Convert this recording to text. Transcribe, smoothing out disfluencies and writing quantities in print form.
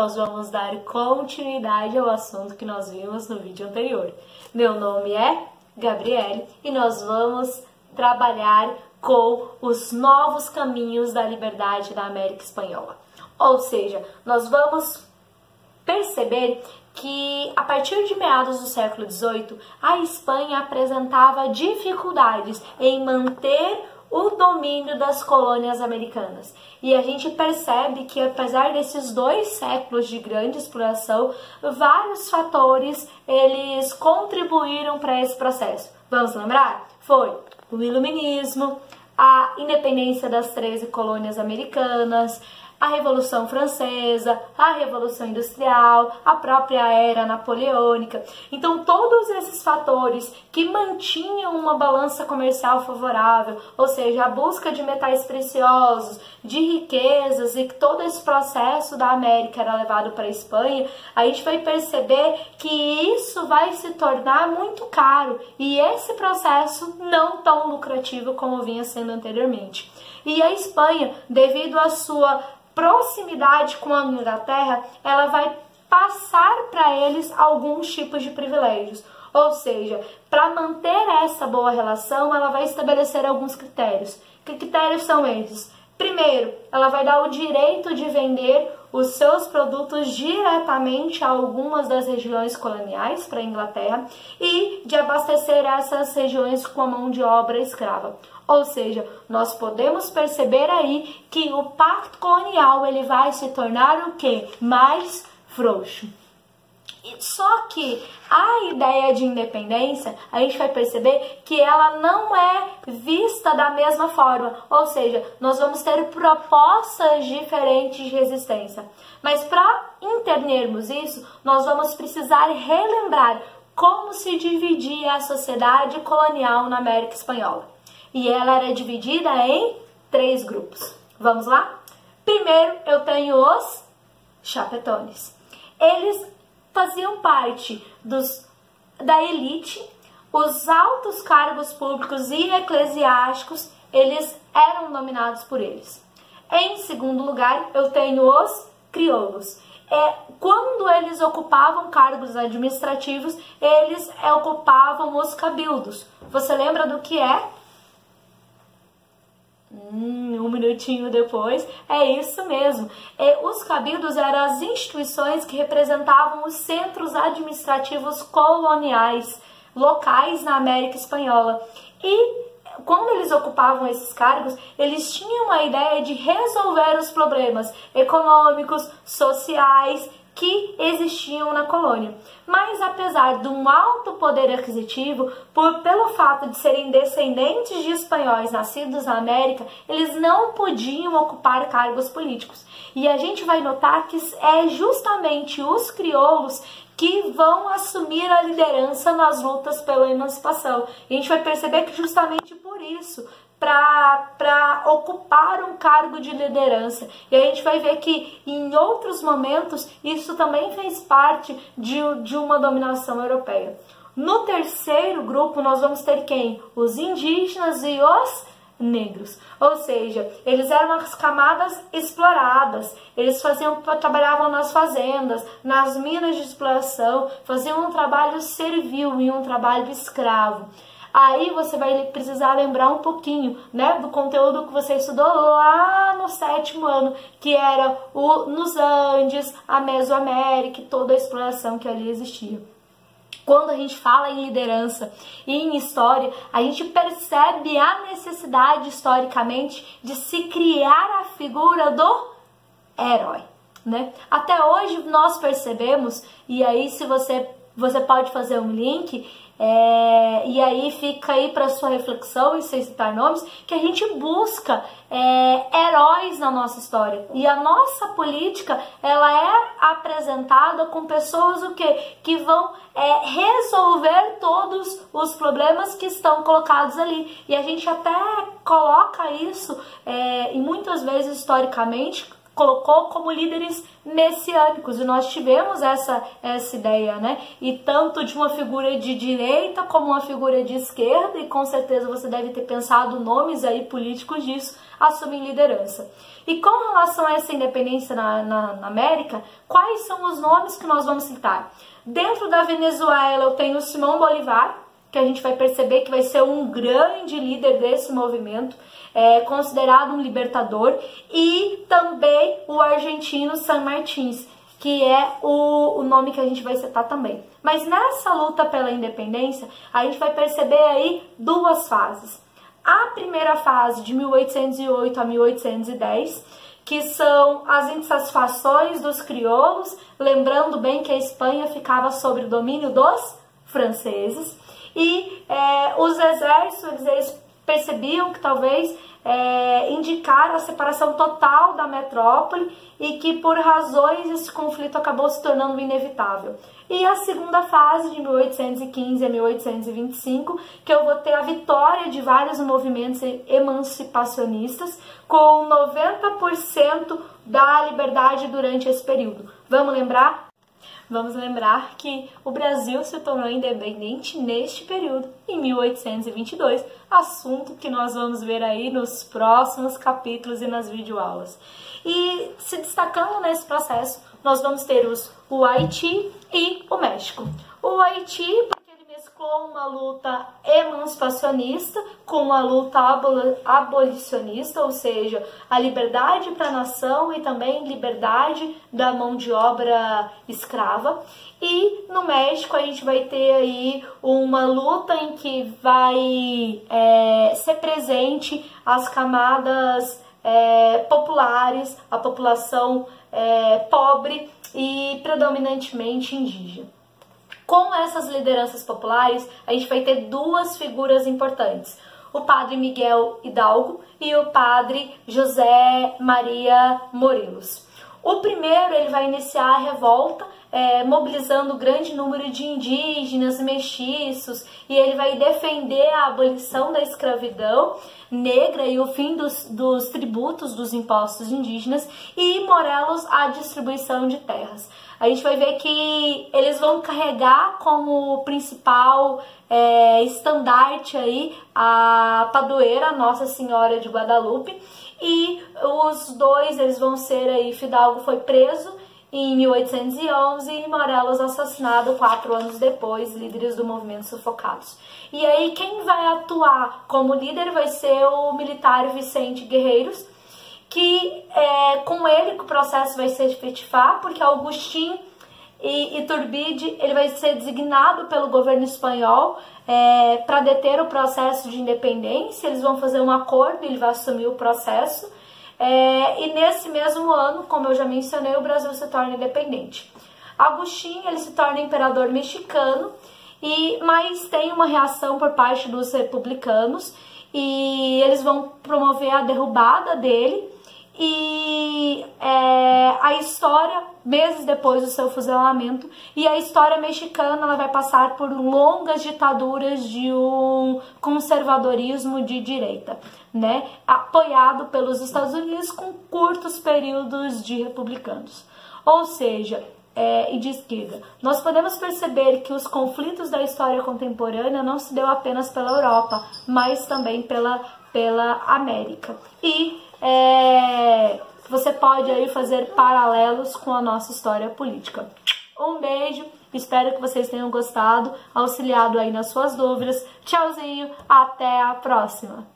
nós vamos dar continuidade ao assunto que nós vimos no vídeo anterior. Meu nome é Gabriele e nós vamos trabalhar com os novos caminhos da liberdade da América Espanhola. Ou seja, nós vamos perceber que a partir de meados do século XVIII, a Espanha apresentava dificuldades em manter o domínio das colônias americanas. E a gente percebe que, apesar desses 2 séculos de grande exploração, vários fatores eles contribuíram para esse processo. Vamos lembrar? Foi o Iluminismo, a independência das 13 colônias americanas, a Revolução Francesa, a Revolução Industrial, a própria Era Napoleônica. Então, todos esses fatores que mantinham uma balança comercial favorável, ou seja, a busca de metais preciosos, de riquezas, e que todo esse processo da América era levado para a Espanha, a gente vai perceber que isso vai se tornar muito caro e esse processo não tão lucrativo como vinha sendo anteriormente. E a Espanha, devido à sua proximidade com a Inglaterra, ela vai passar para eles alguns tipos de privilégios. Ou seja, para manter essa boa relação, ela vai estabelecer alguns critérios. Que critérios são esses? Primeiro, ela vai dar o direito de vender os seus produtos diretamente a algumas das regiões coloniais para a Inglaterra e de abastecer essas regiões com a mão de obra escrava. Ou seja, nós podemos perceber aí que o pacto colonial ele vai se tornar o quê? Mais frouxo. Só que a ideia de independência, a gente vai perceber que ela não é vista da mesma forma. Ou seja, nós vamos ter propostas diferentes de resistência. Mas para entendermos isso, nós vamos precisar relembrar como se dividia a sociedade colonial na América Espanhola. E ela era dividida em 3 grupos. Vamos lá? Primeiro, eu tenho os chapetones. Eles faziam parte da elite, os altos cargos públicos e eclesiásticos, eles eram dominados por eles. Em segundo lugar, eu tenho os crioulos. Quando eles ocupavam cargos administrativos, eles ocupavam os cabildos. Você lembra do que é? Um minutinho depois, é isso mesmo. Os cabildos eram as instituições que representavam os centros administrativos coloniais locais na América Espanhola. E quando eles ocupavam esses cargos, eles tinham a ideia de resolver os problemas econômicos, sociais que existiam na colônia. Mas apesar de um alto poder aquisitivo, pelo fato de serem descendentes de espanhóis nascidos na América, eles não podiam ocupar cargos políticos. E a gente vai notar que é justamente os crioulos que vão assumir a liderança nas lutas pela emancipação. E a gente vai perceber que justamente por isso, para ocupar um cargo de liderança. E a gente vai ver que em outros momentos isso também fez parte de uma dominação europeia. No terceiro grupo nós vamos ter quem? Os indígenas e os negros. Ou seja, eles eram as camadas exploradas, eles trabalhavam nas fazendas, nas minas de exploração, faziam um trabalho servil e um trabalho escravo. Aí você vai precisar lembrar um pouquinho, né, do conteúdo que você estudou lá no 7º ano, que era nos Andes, a Mesoamérica e toda a exploração que ali existia. Quando a gente fala em liderança e em história, a gente percebe a necessidade historicamente de se criar a figura do herói, né? Até hoje nós percebemos, e aí se você pode fazer um link, e aí fica aí para sua reflexão e sem citar nomes, que a gente busca heróis na nossa história. E a nossa política, ela é apresentada com pessoas que vão resolver todos os problemas que estão colocados ali. E a gente até coloca isso, e muitas vezes historicamente, colocou como líderes messiânicos, e nós tivemos essa ideia, né? E tanto de uma figura de direita como uma figura de esquerda, e com certeza você deve ter pensado nomes aí políticos disso, assumem liderança. E com relação a essa independência na América, quais são os nomes que nós vamos citar? Dentro da Venezuela eu tenho Simão Bolívar, que a gente vai perceber que vai ser um grande líder desse movimento, considerado um libertador, e também o argentino San Martín, que é o nome que a gente vai citar também. Mas nessa luta pela independência, a gente vai perceber aí duas fases. A primeira fase, de 1808 a 1810, que são as insatisfações dos crioulos, lembrando bem que a Espanha ficava sob o domínio dos franceses, e os exércitos eles percebiam que talvez indicar a separação total da metrópole, e que por razões esse conflito acabou se tornando inevitável. E a segunda fase, de 1815 a 1825, que eu vou ter a vitória de vários movimentos emancipacionistas, com 90% da liberdade durante esse período. Vamos lembrar? Vamos lembrar que o Brasil se tornou independente neste período, em 1822, assunto que nós vamos ver aí nos próximos capítulos e nas videoaulas. E se destacando nesse processo, nós vamos ter o Haiti e o México. O Haiti, porque ele mesclou uma luta emancipacionista com uma luta abolicionista, ou seja, a liberdade para a nação e também liberdade da mão de obra escrava. E no México a gente vai ter aí uma luta em que vai ser presente as camadas populares, a população pobre e predominantemente indígena. Com essas lideranças populares, a gente vai ter duas figuras importantes: o padre Miguel Hidalgo e o padre José Maria Morelos. O primeiro ele vai iniciar a revolta, mobilizando um grande número de indígenas, mestiços, e ele vai defender a abolição da escravidão negra e o fim dos tributos, dos impostos indígenas, e Morelos a distribuição de terras. A gente vai ver que eles vão carregar como principal estandarte aí a padroeira Nossa Senhora de Guadalupe, e os dois eles vão ser aí, Fidalgo foi preso em 1811 e Morelos assassinado 4 anos depois, líderes do movimento sufocados. E aí quem vai atuar como líder vai ser o militar Vicente Guerreiros, que com ele que o processo vai se efetivar, porque Agustín Iturbide ele vai ser designado pelo governo espanhol para deter o processo de independência. Eles vão fazer um acordo, ele vai assumir o processo, e nesse mesmo ano, como eu já mencionei, o Brasil se torna independente. Agustín ele se torna imperador mexicano, mas tem uma reação por parte dos republicanos, e eles vão promover a derrubada dele. E a história, meses depois do seu fuzilamento, e a história mexicana ela vai passar por longas ditaduras de um conservadorismo de direita, né, apoiado pelos Estados Unidos, com curtos períodos de republicanos, ou seja, e de esquerda. Nós podemos perceber que os conflitos da história contemporânea não se deu apenas pela Europa, mas também pela América. E você pode aí fazer paralelos com a nossa história política. Um beijo, espero que vocês tenham gostado, auxiliado aí nas suas dúvidas. Tchauzinho, até a próxima!